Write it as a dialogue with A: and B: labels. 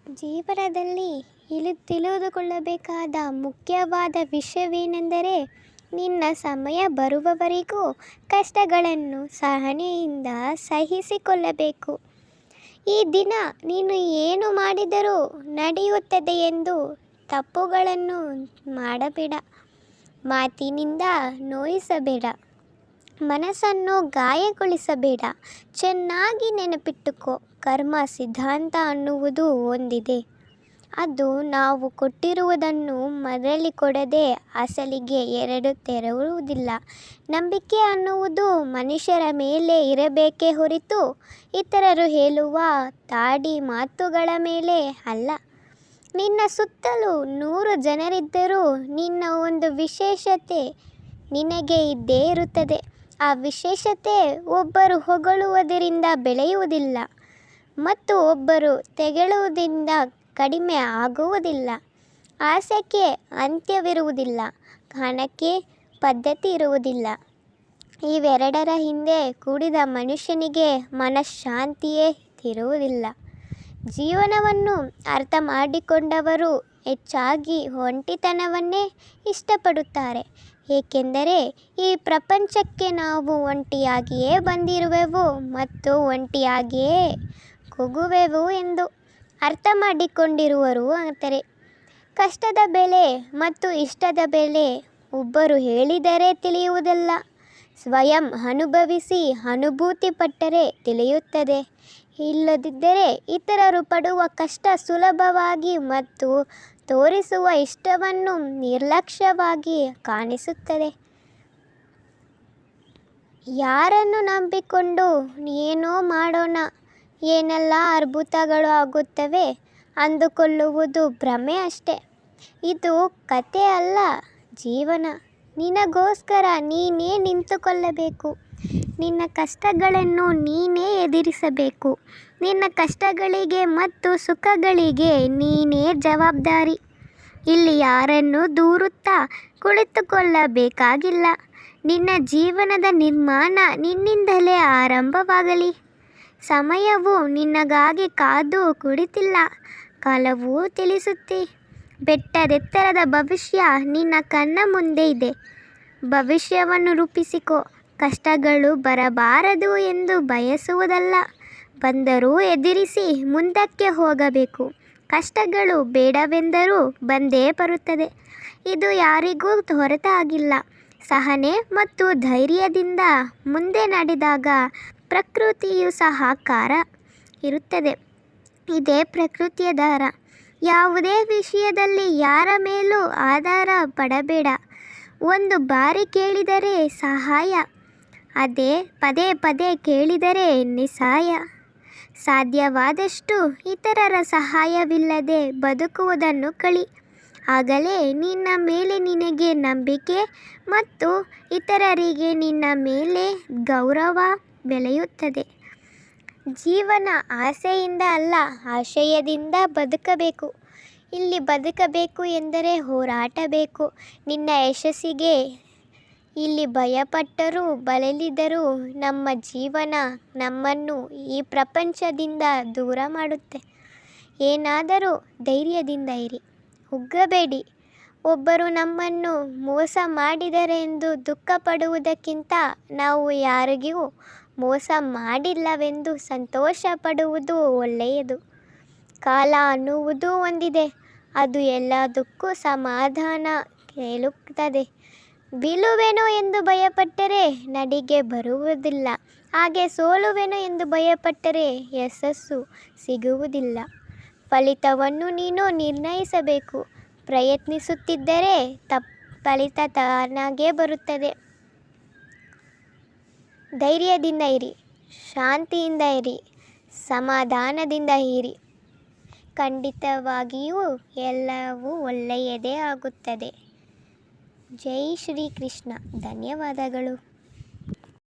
A: ಜೀವನದಲ್ಲಿ ತಿಳಿದುಕೊಳ್ಳಬೇಕಾದ ಮುಖ್ಯವಾದ ವಿಷಯವೇನೆಂದರೆ, ನಿನ್ನ ಸಮಯ ಬರುವವರೆಗೂ ಕಷ್ಟಗಳನ್ನು ಸಹನೆಯಿಂದ ಸಹಿಸಿಕೊಳ್ಳಬೇಕು. ಈ ದಿನ ನೀನು ಏನು ಮಾಡಿದರೂ ನಡೆಯುತ್ತದೆ ಎಂದು ತಪ್ಪುಗಳನ್ನು ಮಾಡಬೇಡ. ಮಾತಿನಿಂದ ನೋಯಿಸಬೇಡ. ಮನಸ್ಸನ್ನು ಗಾಯಗೊಳಿಸಬೇಡ. ಚೆನ್ನಾಗಿ ನೆನಪಿಟ್ಟುಕೋ, ಕರ್ಮ ಸಿದ್ಧಾಂತ ಅನ್ನುವುದು ಒಂದಿದೆ. ಅದು ನಾವು ಕೊಟ್ಟಿರುವುದನ್ನು ಮರಳಿ ಕೊಡದೆ ಅಸಲಿಗೆ ತೆರವುವುದಿಲ್ಲ. ನಂಬಿಕೆ ಅನ್ನುವುದು ಮನುಷ್ಯರ ಮೇಲೆ ಇರಬೇಕೇ ಹೊರತು ಇತರರು ಹೇಳುವ ತಾಡಿ ಮಾತುಗಳ ಮೇಲೆ ಅಲ್ಲ. ನಿನ್ನ ಸುತ್ತಲೂ 100 ಜನರಿದ್ದರೂ ನಿನ್ನ ಒಂದು ವಿಶೇಷತೆ ನಿನಗೆ ಇದ್ದೇ ಇರುತ್ತದೆ. ಆ ವಿಶೇಷತೆ ಒಬ್ಬರು ಹೊಗಳುವುದರಿಂದ ಬೆಳೆಯುವುದಿಲ್ಲ ಮತ್ತು ಒಬ್ಬರು ತೆಗಳುವುದರಿಂದ ಕಡಿಮೆ ಆಗುವುದಿಲ್ಲ. ಆಸೆಗೆ ಅಂತ್ಯವಿರುವುದಿಲ್ಲ, ಹಣಕ್ಕೆ ಪದ್ಧತಿ ಇರುವುದಿಲ್ಲ. ಇವೆರಡರ ಹಿಂದೆ ಕೂಡಿದ ಮನುಷ್ಯನಿಗೆ ಮನಃಶಾಂತಿಯೇ ಇರುವುದಿಲ್ಲ. ಜೀವನವನ್ನು ಅರ್ಥ ಮಾಡಿಕೊಂಡವರು ಹೆಚ್ಚಾಗಿ ಒಂಟಿತನವನ್ನೇ ಇಷ್ಟಪಡುತ್ತಾರೆ. ಏಕೆಂದರೆ ಈ ಪ್ರಪಂಚಕ್ಕೆ ನಾವು ಒಂಟಿಯಾಗಿಯೇ ಬಂದಿರುವೆವು ಮತ್ತು ಒಂಟಿಯಾಗಿಯೇ ಹೋಗುವೆವು ಎಂದು ಅರ್ಥ ಮಾಡಿಕೊಂಡಿರುವರು ಅಂತಾರೆ. ಕಷ್ಟದ ಬೆಲೆ ಮತ್ತು ಇಷ್ಟದ ಬೆಲೆ ಒಬ್ಬರು ಹೇಳಿದರೆ ತಿಳಿಯುವುದಿಲ್ಲ, ಸ್ವಯಂ ಅನುಭವಿಸಿ ಅನುಭೂತಿ ಪಟ್ಟರೆ ತಿಳಿಯುತ್ತದೆ. ಇಲ್ಲದಿದ್ದರೆ ಇತರರು ಪಡುವ ಕಷ್ಟ ಸುಲಭವಾಗಿ ಮತ್ತು ತೋರಿಸುವ ಇಷ್ಟವನ್ನು ನಿರ್ಲಕ್ಷ್ಯವಾಗಿ ಕಾಣಿಸುತ್ತದೆ. ಯಾರನ್ನು ನಂಬಿಕೊಂಡು ಏನೋ ಮಾಡೋಣ, ಏನೆಲ್ಲ ಅದ್ಭುತಗಳು ಆಗುತ್ತವೆ ಅಂದುಕೊಳ್ಳುವುದು ಭ್ರಮೆ ಅಷ್ಟೇ. ಇದು ಕತೆ ಅಲ್ಲ, ಜೀವನ. ನಿನಗೋಸ್ಕರ ನೀನೇ ನಿಂತುಕೊಳ್ಳಬೇಕು. ನಿನ್ನ ಕಷ್ಟಗಳನ್ನು ನೀನೇ ಎದುರಿಸಬೇಕು. ನಿನ್ನ ಕಷ್ಟಗಳಿಗೆ ಮತ್ತು ಸುಖಗಳಿಗೆ ನೀನೇ ಜವಾಬ್ದಾರಿ. ಇಲ್ಲಿ ಯಾರನ್ನು ದೂರುತ್ತಾ ಕುಳಿತುಕೊಳ್ಳಬೇಕಾಗಿಲ್ಲ. ನಿನ್ನ ಜೀವನದ ನಿರ್ಮಾಣ ನಿನ್ನಿಂದಲೇ ಆರಂಭವಾಗಲಿ. ಸಮಯವು ನಿನಗಾಗಿ ಕಾದು ಕುಳಿತಿಲ್ಲ, ಕಾಲವು ತಿಳಿಸುತ್ತೆ. ಬೆಟ್ಟದೆತ್ತರದ ಭವಿಷ್ಯ ನಿನ್ನ ಕಣ್ಣ ಮುಂದೆ ಇದೆ. ಭವಿಷ್ಯವನ್ನು ರೂಪಿಸಿಕೋ. ಕಷ್ಟಗಳು ಬರಬಾರದು ಎಂದು ಬಯಸುವುದಲ್ಲ, ಬಂದರೂ ಎದುರಿಸಿ ಮುಂದಕ್ಕೆ ಹೋಗಬೇಕು. ಕಷ್ಟಗಳು ಬೇಡವೆಂದರೂ ಬಂದೇ ಬರುತ್ತದೆ. ಇದು ಯಾರಿಗೂ ಹೊರತಾಗಿಲ್ಲ. ಸಹನೆ ಮತ್ತು ಧೈರ್ಯದಿಂದ ಮುಂದೆ ನಡೆದಾಗ ಪ್ರಕೃತಿಯು ಸಹಕಾರ ಇರುತ್ತದೆ. ಇದೇ ಪ್ರಕೃತಿಯ ದಾರ. ಯಾವುದೇ ವಿಷಯದಲ್ಲಿ ಯಾರ ಮೇಲೂ ಆಧಾರ ಪಡಬೇಡ. ಒಂದು ಬಾರಿ ಕೇಳಿದರೆ ಸಹಾಯ, ಅದೇ ಪದೇ ಪದೇ ಕೇಳಿದರೆ ನಿಸ್ಸಹಾಯ. ಸಾಧ್ಯವಾದಷ್ಟು ಇತರರ ಸಹಾಯವಿಲ್ಲದೆ ಬದುಕುವುದನ್ನು ಕಲಿ. ಆಗಲೇ ನಿನ್ನ ಮೇಲೆ ನಿನಗೆ ನಂಬಿಕೆ ಮತ್ತು ಇತರರಿಗೆ ನಿನ್ನ ಮೇಲೆ ಗೌರವ ಬೆಳೆಯುತ್ತದೆ. ಜೀವನ ಆಸೆಯಿಂದ ಅಲ್ಲ, ಆಶಯದಿಂದ ಬದುಕಬೇಕು. ಇಲ್ಲಿ ಬದುಕಬೇಕು ಎಂದರೆ ಹೋರಾಟ ಬೇಕು. ನಿನ್ನ ಯಶಸ್ಸಿಗೆ ಇಲ್ಲಿ ಭಯಪಟ್ಟರೂ ಬಳಲಿದರೂ ನಮ್ಮ ಜೀವನ ನಮ್ಮನ್ನು ಈ ಪ್ರಪಂಚದಿಂದ ದೂರ ಮಾಡುತ್ತೆ. ಏನಾದರೂ ಧೈರ್ಯದಿಂದ ಇರಿ, ಕುಗ್ಗಬೇಡಿ. ಒಬ್ಬರು ನಮ್ಮನ್ನು ಮೋಸ ಮಾಡಿದರೆ ಎಂದು ದುಃಖ ಪಡುವುದಕ್ಕಿಂತ ನಾವು ಯಾರಿಗೂ ಮೋಸ ಮಾಡಿಲ್ಲವೆಂದು ಸಂತೋಷ ಪಡುವುದು ಒಳ್ಳೆಯದು. ಕಾಲ ಅನ್ನುವುದು ಒಂದಿದೆ, ಅದು ಎಲ್ಲದಕ್ಕೂ ಸಮಾಧಾನ ಹೇಳುತ್ತದೆ. ಬೀಳುವೆನೋ ಎಂದು ಭಯಪಟ್ಟರೆ ನಡಿಗೆ ಬರುವುದಿಲ್ಲ, ಹಾಗೆ ಸೋಲುವೆನೋ ಎಂದು ಭಯಪಟ್ಟರೆ ಯಶಸ್ಸು ಸಿಗುವುದಿಲ್ಲ. ಫಲಿತವನ್ನು ನೀನು ನಿರ್ಣಯಿಸಬೇಕು. ಪ್ರಯತ್ನಿಸುತ್ತಿದ್ದರೆ ಫಲಿತ ತಾನಾಗೇ ಬರುತ್ತದೆ. ಧೈರ್ಯದಿಂದ ಇರಿ, ಶಾಂತಿಯಿಂದ ಇರಿ, ಸಮಾಧಾನದಿಂದ ಇರಿ. ಖಂಡಿತವಾಗಿಯೂ ಎಲ್ಲವೂ ಒಳ್ಳೆಯದೇ ಆಗುತ್ತದೆ. ಜೈ ಶ್ರೀ ಕೃಷ್ಣ. ಧನ್ಯವಾದಗಳು.